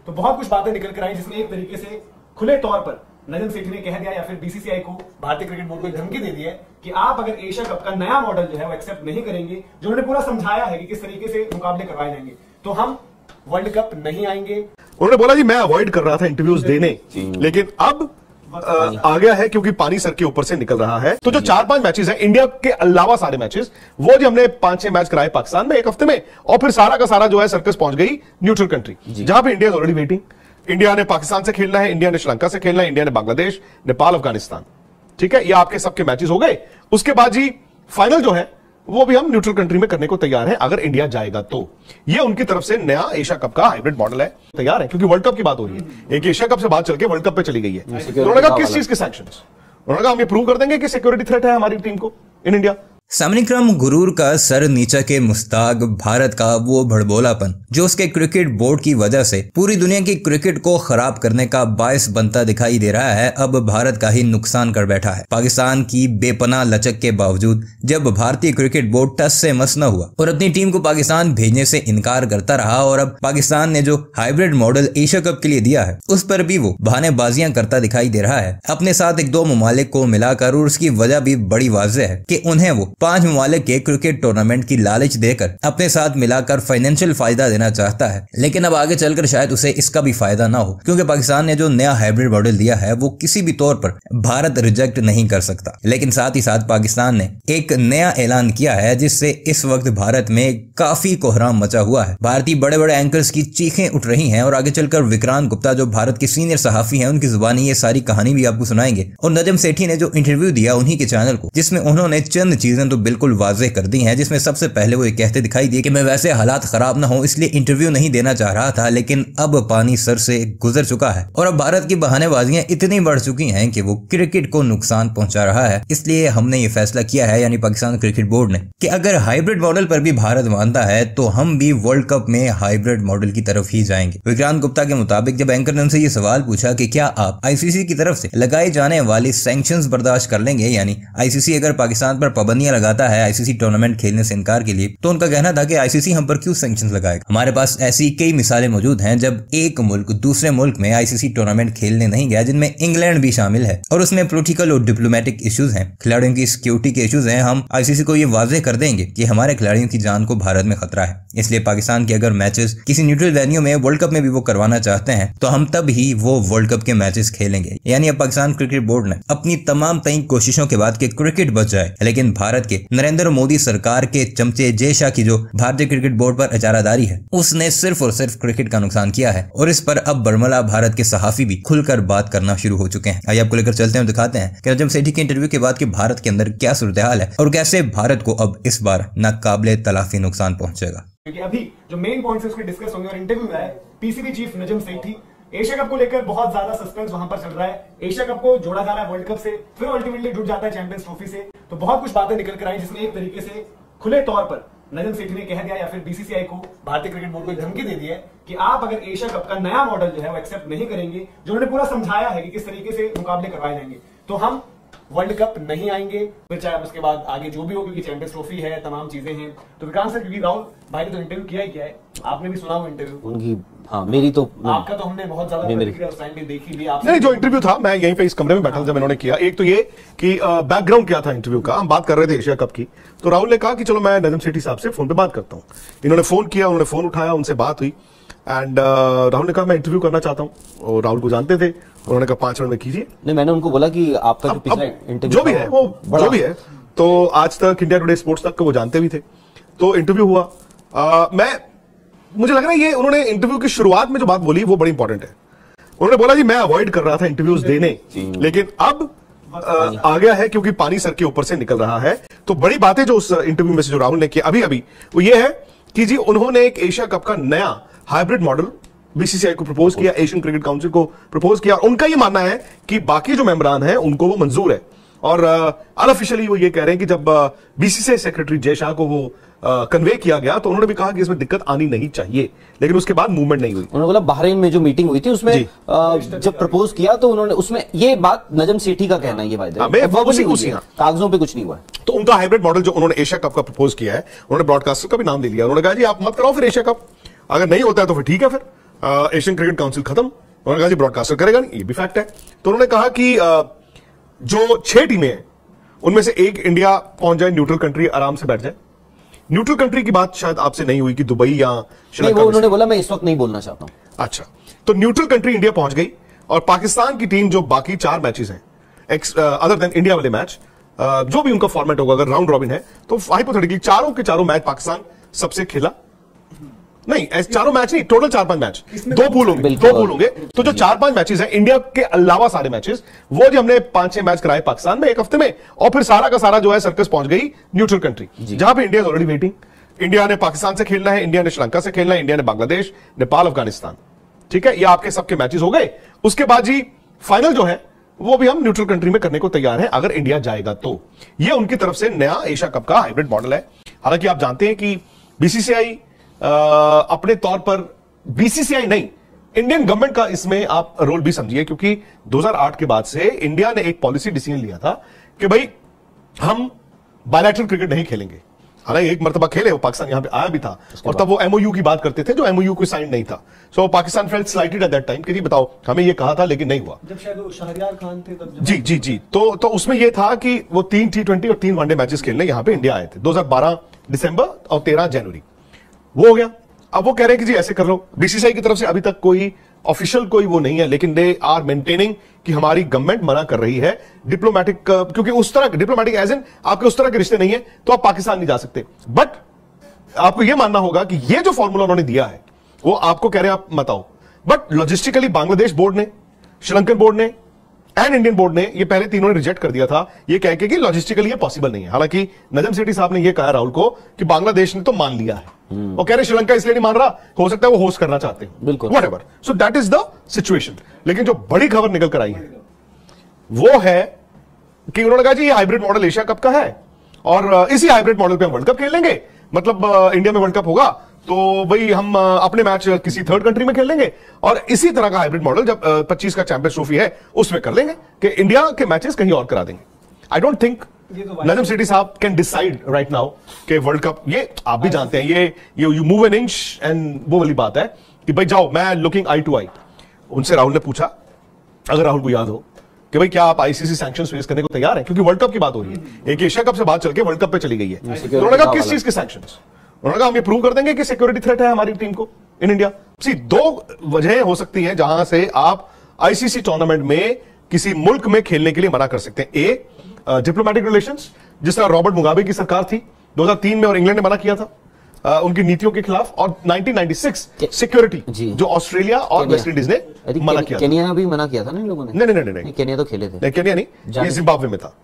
तो बहुत कुछ बातें निकल कर आई, जिसमें एक तरीके से खुले तौर पर नजम सेठी ने कह दिया या फिर बीसीसीआई को, भारतीय क्रिकेट बोर्ड को धमकी दे दी है कि आप अगर एशिया कप का नया मॉडल जो है वो एक्सेप्ट नहीं करेंगे, जो उन्होंने पूरा समझाया है कि किस तरीके से मुकाबले करवाए जाएंगे, तो हम वर्ल्ड कप नहीं आएंगे। उन्होंने बोला जी मैं अवॉइड कर रहा था इंटरव्यूज देने, लेकिन अब आ गया है क्योंकि पानी सर के ऊपर से निकल रहा है। तो जो 4-5 मैचेस हैं इंडिया के अलावा सारे मैचेस, वो जो हमने 5-6 मैच कराए पाकिस्तान में एक हफ्ते में, और फिर सारा का सारा जो है सर्कस पहुंच गई न्यूट्रल कंट्री, जहां पे India is already waiting. India ने पाकिस्तान से खेलना है, इंडिया ने श्रीलंका से खेलना है, इंडिया ने बांग्लादेश, नेपाल, अफगानिस्तान, ठीक है, ये आपके सबके मैचेस हो गए। उसके बाद जी फाइनल जो है वो भी हम न्यूट्रल कंट्री में करने को तैयार है अगर इंडिया जाएगा तो। ये उनकी तरफ से नया एशिया कप का हाइब्रिड मॉडल है, तैयार है, क्योंकि वर्ल्ड कप की बात हो रही है। एक एशिया कप से बात चल के वर्ल्ड कप पे चली गई है। उन्होंने कहा किस चीज के सैंक्शंस? उन्होंने कहा हम ये प्रूव कर देंगे कि सिक्योरिटी थ्रेट है हमारी टीम को इन इंडिया। सामनिक्रम गुरूर का सर नीचा के मुस्ताक भारत का वो भड़बोलापन जो उसके क्रिकेट बोर्ड की वजह से पूरी दुनिया की क्रिकेट को खराब करने का बायस बनता दिखाई दे रहा है, अब भारत का ही नुकसान कर बैठा है। पाकिस्तान की बेपनाह लचक के बावजूद जब भारतीय क्रिकेट बोर्ड टस से मस न हुआ और अपनी टीम को पाकिस्तान भेजने से इनकार करता रहा, और अब पाकिस्तान ने जो हाइब्रिड मॉडल एशिया कप के लिए दिया है उस पर भी वो बहानेबाजियां करता दिखाई दे रहा है अपने साथ एक दो ममालिक को मिलाकर। और उसकी वजह भी बड़ी वाज़ेह है कि उन्हें वो 5 ममालिक के क्रिकेट टूर्नामेंट की लालच देकर अपने साथ मिलाकर फाइनेंशियल फायदा देना चाहता है, लेकिन अब आगे चलकर शायद उसे इसका भी फायदा ना हो, क्योंकि पाकिस्तान ने जो नया हाइब्रिड मॉडल दिया है वो किसी भी तौर पर भारत रिजेक्ट नहीं कर सकता। लेकिन साथ ही साथ पाकिस्तान ने एक नया ऐलान किया है जिससे इस वक्त भारत में काफी कोहराम मचा हुआ है। भारतीय बड़े बड़े एंकर्स की चीखें उठ रही हैं और आगे चलकर विक्रांत गुप्ता जो भारत के सीनियर सहाफी हैं उनकी जुबानी ये सारी कहानी भी आपको सुनाएंगे। और नजम सेठी ने जो इंटरव्यू दिया उन्हीं के चैनल को, जिसमें उन्होंने चंद चीजें तो बिल्कुल वाज़ेह कर दी हैं, जिसमें सबसे पहले वो ये कहते दिखाई दिए कि मैं वैसे हालात खराब ना हो इसलिए इंटरव्यू नहीं देना चाह रहा था, लेकिन अब पानी सर से गुजर चुका है और अब भारत की बहानेबाजियां इतनी बढ़ चुकी हैं कि वो क्रिकेट को नुकसान पहुंचा रहा है। इसलिए हमने ये फैसला किया है, यानी पाकिस्तान क्रिकेट बोर्ड ने, कि अगर हाइब्रिड मॉडल पर भी भारत मानता है तो हम भी वर्ल्ड कप में हाइब्रिड मॉडल की तरफ ही जाएंगे। विक्रांत गुप्ता के मुताबिक जब एंकर ने उनसे ये सवाल पूछा कि क्या आप आईसीसी की तरफ से लगाए जाने वाले सैंक्शंस बर्दाश्त कर लेंगे, यानी आईसीसी अगर पाकिस्तान पर पाबंदियां लगाता है आईसीसी टूर्नामेंट खेलने से इनकार के लिए, तो उनका कहना था कि आईसीसी हम पर क्यों सैंक्शंस लगाएगा। हमारे पास ऐसी कई मिसालें मौजूद हैं जब एक मुल्क दूसरे मुल्क में आईसीसी टूर्नामेंट खेलने नहीं गया, जिनमें इंग्लैंड भी शामिल है, और उसमें पॉलिटिकल और डिप्लोमेटिक इश्यूज हैं, खिलाड़ियों की सिक्योरिटी के इश्यूज हैं। हम आईसीसी को ये वाज़ेह कर देंगे कि हमारे खिलाड़ियों की जान को भारत में खतरा है, इसलिए पाकिस्तान के अगर मैचेस किसी न्यूट्रल वेन्यू में वर्ल्ड कप में भी वो करवाना चाहते हैं तो हम तब ही वो वर्ल्ड कप के मैचेस खेलेंगे। यानी अब पाकिस्तान क्रिकेट बोर्ड ने अपनी तमाम तय कोशिशों के बाद कि क्रिकेट बच जाए, लेकिन भारत के नरेंद्र मोदी सरकार के चमचे जय शाह की जो भारतीय क्रिकेट बोर्ड पर इजारादारी है उसने सिर्फ और सिर्फ क्रिकेट का नुकसान किया है। और इस पर अब बर्मला भारत के सहाफी भी खुलकर बात करना शुरू हो चुके हैं। आइए आपको लेकर चलते हैं, दिखाते हैं कि नजम सेठी के इंटरव्यू के बाद कि भारत के अंदर क्या सूरत हाल है और कैसे भारत को अब इस बार नाकाबिले तलाफी नुकसान पहुंचेगा। क्योंकि अभी जो मेन पॉइंट्स उसके डिस्कस होंगे और इंटरव्यू में है PCB chief Najam Sethi, Asia cup को लेकर बहुत ज्यादा सस्पेंस वहां पर चल रहा है। एशिया कप को जोड़ा जा रहा है वर्ल्ड कप से, फिर अल्टीमेटली जुड़ जाता है चैंपियंस ट्रॉफी से। तो बहुत कुछ बातें निकल कर आई, जिसमें एक तरीके से खुले तौर पर नजम सेठी ने कह दिया या फिर बीसीसीआई को, भारतीय क्रिकेट बोर्ड को धमकी दे दी है कि आप अगर एशिया कप का नया मॉडल जो है वो एक्सेप्ट नहीं करेंगे, जो उन्होंने पूरा समझाया है कि किस तरीके से मुकाबले करवाए जाएंगे, तो हम वर्ल्ड कप नहीं आएंगे। फिर चाहे उसके बाद आगे जो भी हो, क्योंकि चैंपियंस ट्रॉफी है, तमाम चीजें हैं। तो विक्रांत सर, क्योंकि राहुल भाई ने तो इंटरव्यू किया ही किया है, आपने भी सुना वो इंटरव्यू उनकी, हाँ मेरी तो, आपका तो हमने बहुत ज्यादा देखी ली। नहीं, जो इंटरव्यू था मैं यहीं पे इस कमरे में बैठा था जब इन्होंने किया। एक तो ये कि बैकग्राउंड क्या था इंटरव्यू का, हम बात कर रहे थे एशिया कप की, तो राहुल ने कहा कि चलो मैं नजम सेठी साहब से फोन पे बात करता हूँ। इन्होंने फोन किया, उन्होंने फोन उठाया, उनसे बात हुई एंड राहुल ने कहा मैं इंटरव्यू करना चाहता हूँ, और राहुल को जानते थे, उन्होंने कहा 5 मिनट में कीजिए। नहीं, मैंने उनको बोला कि आपका जो पिछला इंटरव्यू जो भी है वो जो भी है, तो आज तक इंडिया टुडे स्पोर्ट्स तक वो जानते भी थे। तो इंटरव्यू हुआ, मुझे लग रहा है ये उन्होंने इंटरव्यू की शुरुआत में जो बात बोली वो बड़ी इंपॉर्टेंट है। उन्होंने बोला जी मैं अवॉइड कर रहा था इंटरव्यूज देने, लेकिन अब आ गया है क्योंकि पानी सर के ऊपर से निकल रहा है। तो बड़ी बातें जो उस इंटरव्यू में से जो राहुल ने किया अभी अभी, वो ये है कि जी उन्होंने एक एशिया कप का नया हाइब्रिड मॉडल बीसीसीआई को प्रपोज किया, एशियन क्रिकेट काउंसिल को प्रपोज किया, और उनका ये मानना है कि बाकी जो मेंबरान हैं उनको वो मंजूर है। और अनऑफिशियली वो ये कह रहे हैं कि जब बीसीसीआई सेक्रेटरी जय शाह को वो कन्वे किया गया तो उन्होंने भी कहा कि इसमें दिक्कत आनी नहीं चाहिए, लेकिन उसके बाद मूवमेंट नहीं हुई। उन्होंने बोला बहरीन में जो मीटिंग हुई थी उसमें जब प्रपोज किया तो उन्होंने उसमें ये बात नजम सेठी का कहना है, ये कागजों पे कुछ नहीं हुआ। तो उनका हाइब्रिड मॉडल जो उन्होंने एशिया कप का प्रपोज किया है, उन्होंने ब्रॉडकास्टर का भी नाम ले लिया। उन्होंने कहा जी आप मत कराओ फिर एशिया कप, अगर नहीं होता है तो फिर ठीक है, फिर एशियन क्रिकेट काउंसिल खत्म। उन्होंने कहा जी ब्रॉडकास्टर करेगा नहीं, ये भी फैक्ट है। तो उन्होंने कहा कि जो 6 टीमें हैं उनमें से एक इंडिया पहुंच जाए, न्यूट्रल कंट्री आराम से बैठ जाए। न्यूट्रल कंट्री की बात शायद आपसे नहीं हुई कि दुबई या श्रीलंका। उन्होंने बोला मैं इस वक्त नहीं बोलना चाहता हूं। अच्छा, तो न्यूट्रल कंट्री इंडिया पहुंच गई और पाकिस्तान की टीम जो बाकी 4 मैचेस हैं अदर देन इंडिया वाले मैच, जो भी उनका फॉर्मेट होगा, अगर राउंड रॉबिन है तो हाइपोथेटिकली चारों के चारों मैच पाकिस्तान सबसे खेला नहीं, ऐसे चारों मैच नहीं, टोटल 4-5 मैच, 2 पूल होंगे। तो जो 4-5 मैचेस हैं इंडिया के अलावा सारे मैचेस, वो जो हमने 5-6 मैच कराए पाकिस्तान में एक हफ्ते में, और फिर सारा का सारा जो है सर्कस पहुंच गई न्यूट्रल कंट्री, जहां पे इंडिया ऑलरेडी वेटिंग। इंडिया ने पाकिस्तान से खेलना है, इंडिया ने श्रीलंका से खेलना है, इंडिया ने बांग्लादेश, नेपाल, अफगानिस्तान, ठीक है, ये आपके सबके मैचेस हो गए। उसके बाद जी फाइनल जो है वो भी हम न्यूट्रल कंट्री में करने को तैयार है अगर इंडिया जाएगा तो। ये उनकी तरफ से नया एशिया कप का हाइब्रिड मॉडल है। हालांकि आप जानते हैं कि बीसीसीआई अपने तौर पर, बीसीसीआई नहीं, इंडियन गवर्नमेंट का इसमें आप रोल भी समझिए, क्योंकि 2008 के बाद से इंडिया ने एक पॉलिसी डिसीजन लिया था कि भाई हम बायलैटरल क्रिकेट नहीं खेलेंगे। हालांकि एक मरतबा खेले, वो पाकिस्तान यहां पे आया भी था और तब वो एमओयू की बात करते थे जो एमओयू को साइन नहीं था। So Pakistan felt slighted at that time कि बताओ हमें ये कहा था लेकिन नहीं हुआ। जब शायद शहरयार खान थे तब जी तो उसमें ये था कि वो 3 T20 और 3 वनडे मैचेस खेलने यहां पे इंडिया आए थे 2012 दिसंबर और 13 जनवरी, वो हो गया। अब वो कह रहे हैं कि जी ऐसे कर लो। बीसीसीआई की तरफ से अभी तक कोई ऑफिशियल कोई वो नहीं है, लेकिन दे आर मेंटेनिंग कि हमारी गवर्नमेंट मना कर रही है डिप्लोमेटिक, क्योंकि उस तरह डिप्लोमेटिक एज इन आपके उस तरह के रिश्ते नहीं है तो आप पाकिस्तान नहीं जा सकते। बट आपको यह मानना होगा कि ये जो फॉर्मूला उन्होंने दिया है वो आपको कह रहे हैं आप मत आओ, बट लॉजिस्टिकली बांग्लादेश बोर्ड ने, श्रीलंकन बोर्ड ने एंड इंडियन बोर्ड ने ये पहले तीनों ने रिजेक्ट कर दिया था, ये कह के कि लॉजिस्टिकली ये पॉसिबल नहीं है। हालांकि नजम सेठी साहब ने ये कहा राहुल को कि बांग्लादेश ने तो मान लिया है, वो कह रहे श्रीलंका इसलिए नहीं मान रहा, हो सकता है वो होस्ट करना चाहते हैं, बिल्कुल, whatever. So that is the situation. लेकिन जो बड़ी खबर निकल कर आई है वो है कि उन्होंने कहा जी ये हाइब्रिड मॉडल एशिया कप का है और इसी हाइब्रिड मॉडल पे हम वर्ल्ड कप खेल लेंगे। मतलब इंडिया में वर्ल्ड कप होगा तो भाई हम अपने मैच किसी थर्ड कंट्री में खेल लेंगे और इसी तरह का हाइब्रिड मॉडल जब 25 का चैंपियंस ट्रॉफी है उसमें कर लेंगे कि इंडिया के मैचेस कहीं और करा देंगे। I don't think Najam Sethi साहब कैन डिसाइड राइट नाउ कि वर्ल्ड कप, ये आप भी जानते हैं, ये you move an inch and वो वाली बात है कि भाई जाओ, मैं लुकिंग आई टू आई। उनसे राहुल ने पूछा, अगर राहुल को याद हो, कि भाई क्या आप आईसीसी सैंक्शंस फेस करने को तैयार हैं, क्योंकि वर्ल्ड कप की बात हो रही है, एक एशिया कप से बात चल के वर्ल्ड कप पे चली गई है। उन्होंने कहा किस चीज के सैंक्शंस? उन्होंने कहा हम ये प्रूव कर देंगे कि सिक्योरिटी थ्रेट है हमारी टीम को इन इंडिया। सी 2 वजह हो सकती हैं जहां से आप आईसीसी टूर्नामेंट में किसी मुल्क में खेलने के लिए मना कर सकते हैं। ए, डिप्लोमेटिक रिलेशंस, जिस तरह रॉबर्ट मुगाबे की सरकार थी 2003 में और इंग्लैंड ने मना किया था उनकी नीतियों के खिलाफ, और 1996 सिक्योरिटी जो ऑस्ट्रेलिया और वेस्ट इंडीज ने मना किया। केनिया भी मना किया था ना इन लोगों ने? नहीं, केनिया तो खेले थे। केनिया नहीं, ये जिम्बाब्वे में था।